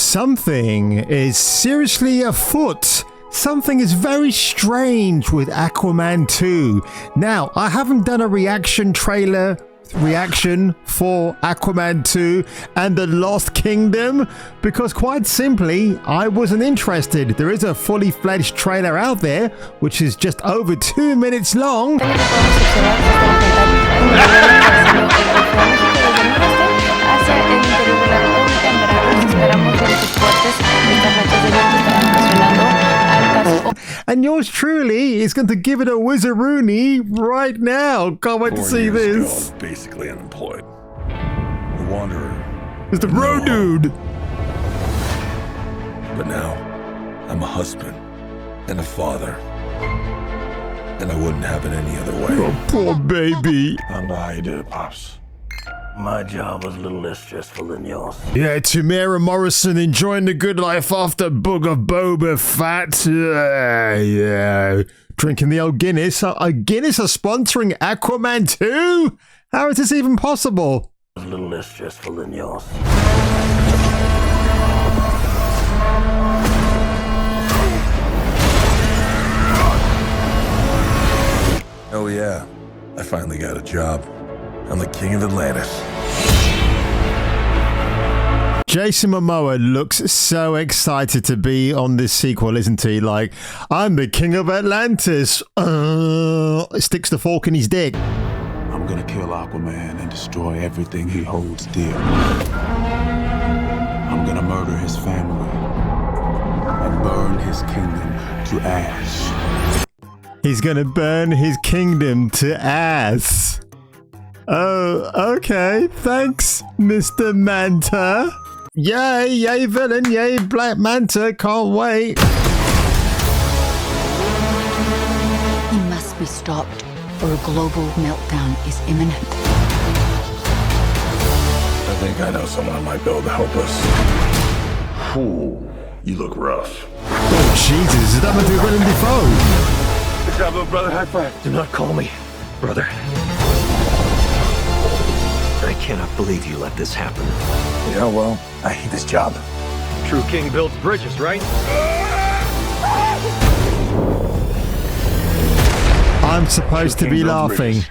Something is seriously afoot. Something is very strange with Aquaman 2. Now, I haven't done a reaction for Aquaman 2 and the Lost Kingdom because quite simply, I wasn't interested. There is a fully fledged trailer out there, which is just over 2 minutes long. And yours truly is going to give it a whizzaroony right now. Can't wait to see this. Ago, basically unemployed. A wanderer. It's the road dude. But now, I'm a husband and a father. And I wouldn't have it any other way. Oh, poor baby. I don't know how you did it, Pops. My job was a little less stressful than yours. Yeah, Tamara Morrison enjoying the good life after Book of Boba Fett. Yeah. Drinking the old Guinness. Guinness are sponsoring Aquaman 2? How is this even possible? It was a little less stressful than yours. Oh yeah, I finally got a job. I'm the king of Atlantis. Jason Momoa looks so excited to be on this sequel, isn't he? Like, I'm the king of Atlantis. Sticks the fork in his dick. I'm gonna kill Aquaman and destroy everything he holds dear. I'm gonna murder his family and burn his kingdom to ash. He's gonna burn his kingdom to ass. Oh, okay. Thanks, Mr. Manta. Yay, yay, villain, yay, Black Manta. Can't wait. He must be stopped, or a global meltdown is imminent. I think I know someone I might be able to help us. Ooh, you look rough. Oh, Jesus. Is that meant to be Willem Dafoe? Good job, little brother. High five. Do not call me brother. I cannot believe you let this happen. Yeah, well, I hate this job. True king builds bridges, right? I'm supposed to be laughing.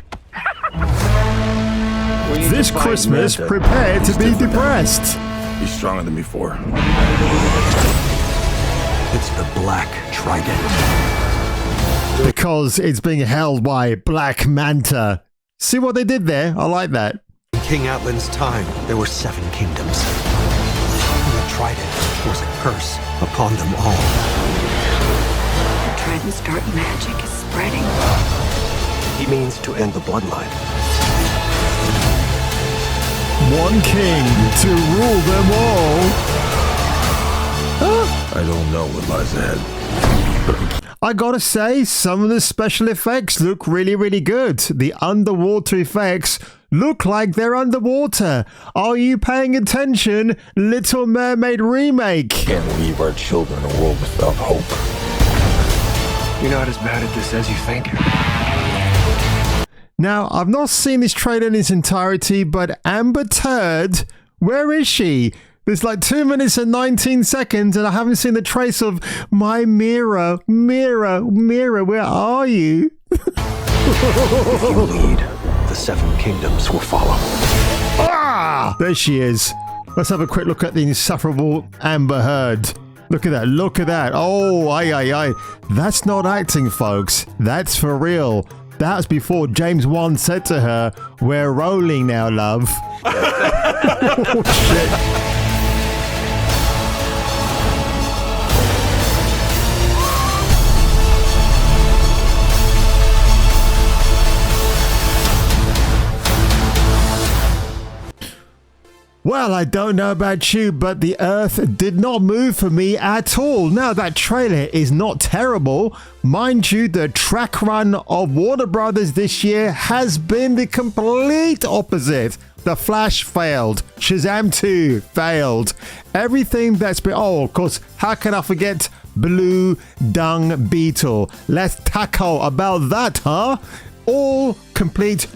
This Christmas, prepare to be depressed. He's stronger than before. It's the Black Trident. Because it's being held by Black Manta. See what they did there? I like that. In King Atlan's time, there were 7 kingdoms. And the Trident was a curse upon them all. The Trident's dark magic is spreading. He means to end the bloodline. One king to rule them all. I don't know what lies ahead. I gotta say, some of the special effects look really, really good. The underwater effects look like they're underwater. Are you paying attention? Little Mermaid remake. Can't leave our children in a world without hope. You're not as bad at this as you think. Now, I've not seen this trailer in its entirety, but Amber Turd, where is she? There's like 2 minutes and 19 seconds and I haven't seen the trace of my mirror, mirror, mirror, where are you? If you lead, the 7 kingdoms will follow. Ah! There she is. Let's have a quick look at the insufferable Amber Heard. Look at that, look at that. Oh, aye. That's not acting, folks. That's for real. That's before James Wan said to her, we're rolling now, love. Oh, shit. Well, I don't know about you, but the earth did not move for me at all. Now, that trailer is not terrible. Mind you, the track run of Warner Brothers this year has been the complete opposite. The Flash failed. Shazam 2 failed. Everything that's been... Oh, of course, how can I forget Blue Dung Beetle? Let's tackle about that, huh? All complete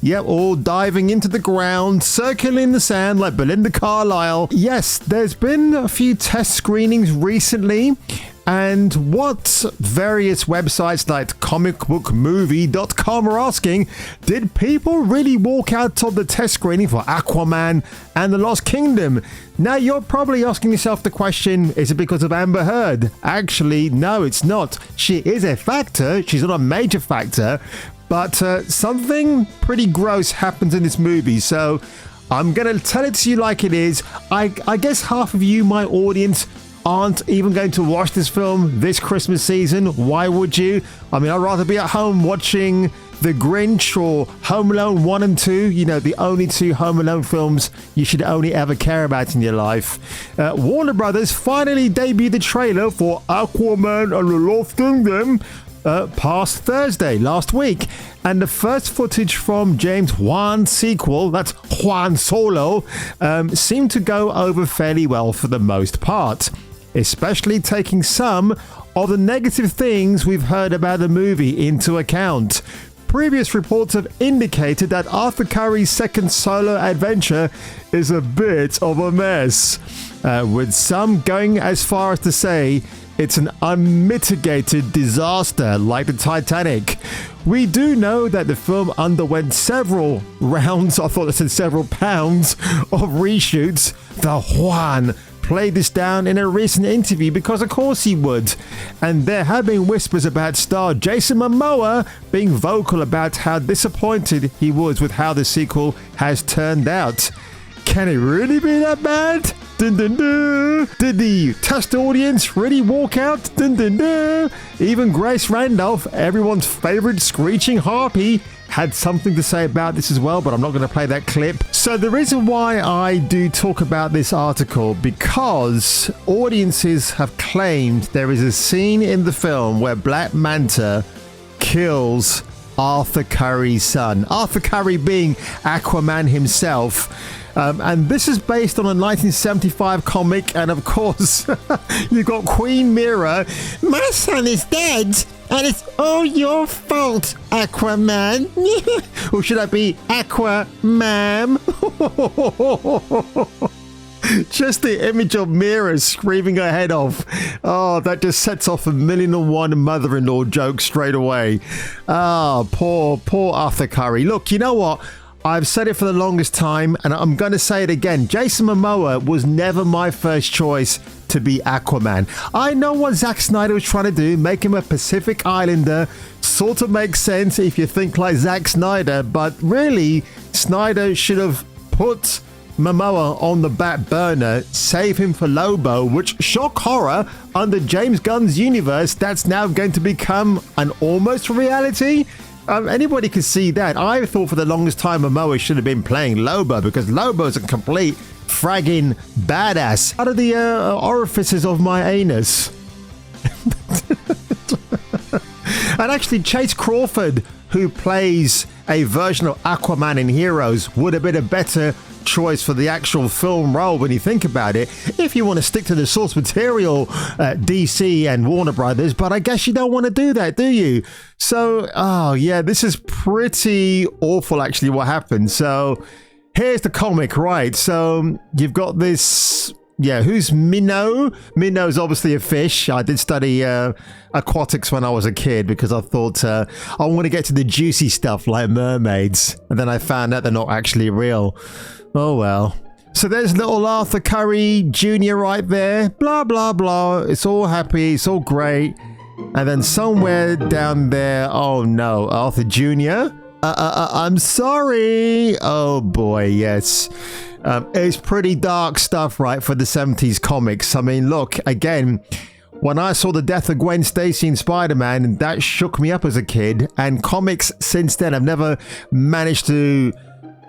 Yep, all diving into the ground, circling the sand like Belinda Carlisle. Yes, there's been a few test screenings recently, and what various websites like comicbookmovie.com are asking, did people really walk out of the test screening for Aquaman and the Lost Kingdom? Now, you're probably asking yourself the question, is it because of Amber Heard? Actually, no, it's not. She is a factor. She's not a major factor, but something pretty gross happens in this movie. So I'm going to tell it to you like it is. I guess half of you, my audience, aren't even going to watch this film this Christmas season. Why would you? I mean, I'd rather be at home watching The Grinch or Home Alone 1 and 2, you know, the only two Home Alone films you should only ever care about in your life. Warner Brothers finally debuted the trailer for Aquaman and the Lost Kingdom past Thursday, last week. And the first footage from James Wan's sequel, that's Juan Solo, seemed to go over fairly well for the most part, especially taking some of the negative things we've heard about the movie into account. Previous reports have indicated that Arthur Curry's second solo adventure is a bit of a mess, with some going as far as to say it's an unmitigated disaster like the Titanic. We do know that the film underwent several rounds, I thought I said several pounds, of reshoots. The Juan played this down in a recent interview because of course he would. And there have been whispers about star Jason Momoa being vocal about how disappointed he was with how the sequel has turned out. Can it really be that bad? Dun, dun, dun. Did the test audience really walk out? Dun, dun, dun. Even Grace Randolph, everyone's favorite screeching harpy, had something to say about this as well, but I'm not going to play that clip. So the reason why I do talk about this article, because audiences have claimed there is a scene in the film where Black Manta kills Arthur Curry's son. Arthur Curry being Aquaman himself. And this is based on a 1975 comic, and of course, you've got Queen Mira. My son is dead, and it's all your fault, Aquaman. Or should I be Aquamam? Just the image of Mira screaming her head off. Oh, that just sets off 1,000,001 mother-in-law jokes straight away. Ah, poor Arthur Curry. Look, you know what? I've said it for the longest time, and I'm going to say it again. Jason Momoa was never my first choice to be Aquaman. I know what Zack Snyder was trying to do, make him a Pacific Islander. Sort of makes sense if you think like Zack Snyder, but really, Snyder should have put Momoa on the back burner, save him for Lobo, which, shock horror, under James Gunn's universe, that's now going to become an almost reality. Anybody could see that. I thought for the longest time Momoa should have been playing Lobo, because Lobo's a complete fragging badass. Out of the orifices of my anus. And actually, Chase Crawford, who plays a version of Aquaman in Heroes, would have been a better choice for the actual film role when you think about it, if you want to stick to the source material, DC and Warner Brothers, but I guess you don't want to do that, do you? So, oh yeah, this is pretty awful actually what happened. So here's the comic, right? So you've got this, yeah, who's Minnow? Minnow's obviously a fish. I did study aquatics when I was a kid because I thought I want to get to the juicy stuff like mermaids, and then I found out they're not actually real. Oh well. So there's little Arthur Curry Jr. right there. Blah, blah, blah. It's all happy. It's all great. And then somewhere down there, oh no, Arthur Jr.? I'm sorry. Oh boy, yes. It's pretty dark stuff, right, for the 70s comics. I mean, look, again, when I saw the death of Gwen Stacy in Spider-Man, that shook me up as a kid. And comics since then have never managed to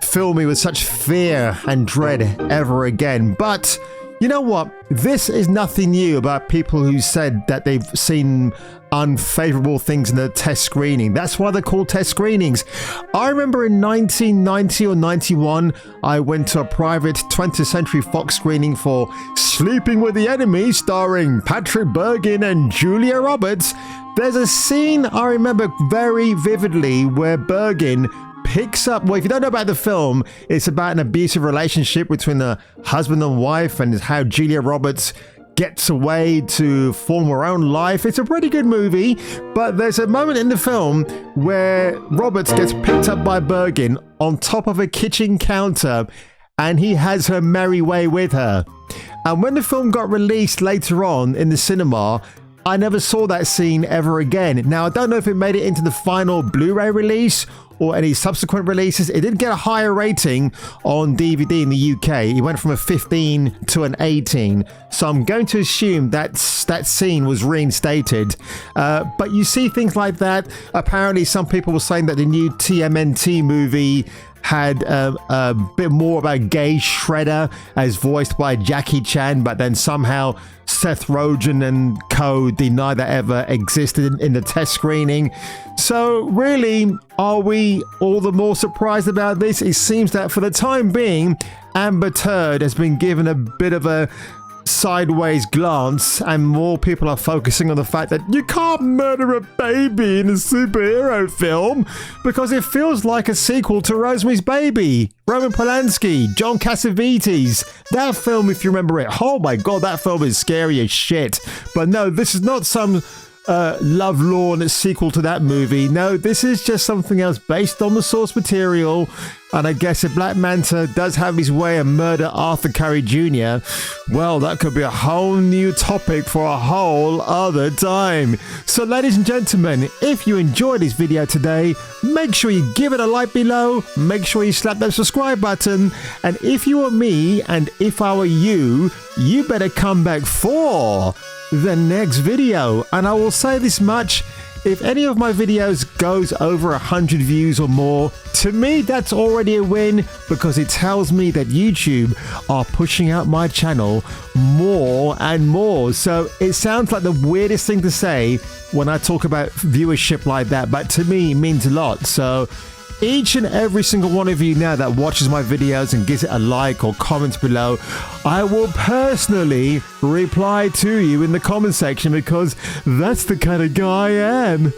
fill me with such fear and dread ever again. But you know what? This is nothing new about people who said that they've seen unfavorable things in the test screening. That's why they're called test screenings. I remember in 1990 or 91, I went to a private 20th Century Fox screening for Sleeping with the Enemy, starring Patrick Bergin and Julia Roberts. There's a scene I remember very vividly where Bergin picks up, well, if you don't know about the film, it's about an abusive relationship between the husband and wife and how Julia Roberts gets away to form her own life. It's a pretty good movie, but there's a moment in the film where Roberts gets picked up by Bergen on top of a kitchen counter and he has her merry way with her. And when the film got released later on in the cinema, I never saw that scene ever again. Now, I don't know if it made it into the final Blu-ray release or any subsequent releases. It did get a higher rating on DVD in the UK. It went from a 15 to an 18. So I'm going to assume that scene was reinstated. But you see things like that. Apparently, some people were saying that the new TMNT movie had a bit more about gay Shredder as voiced by Jackie Chan, but then somehow Seth Rogen and co deny that ever existed in the test screening. So really, are we all the more surprised about this? It seems that for the time being, Amber Turd has been given a bit of a sideways glance, and more people are focusing on the fact that you can't murder a baby in a superhero film because it feels like a sequel to Rosemary's Baby. Roman Polanski, John Cassavetes, that film, if you remember it, oh my god, that film is scary as shit. But no, this is not some lovelorn sequel to that movie. No, this is just something else based on the source material. And I guess if Black Manta does have his way and murder Arthur Curry Jr., well, that could be a whole new topic for a whole other time. So ladies and gentlemen, if you enjoyed this video today, make sure you give it a like below, make sure you slap that subscribe button, and if you were me and if I were you, you better come back for the next video. And I will say this much: if any of my videos goes over 100 views or more, to me that's already a win, because it tells me that YouTube are pushing out my channel more and more. So it sounds like the weirdest thing to say when I talk about viewership like that, but to me it means a lot. So each and every single one of you now that watches my videos and gives it a like or comments below, I will personally reply to you in the comment section, because that's the kind of guy I am.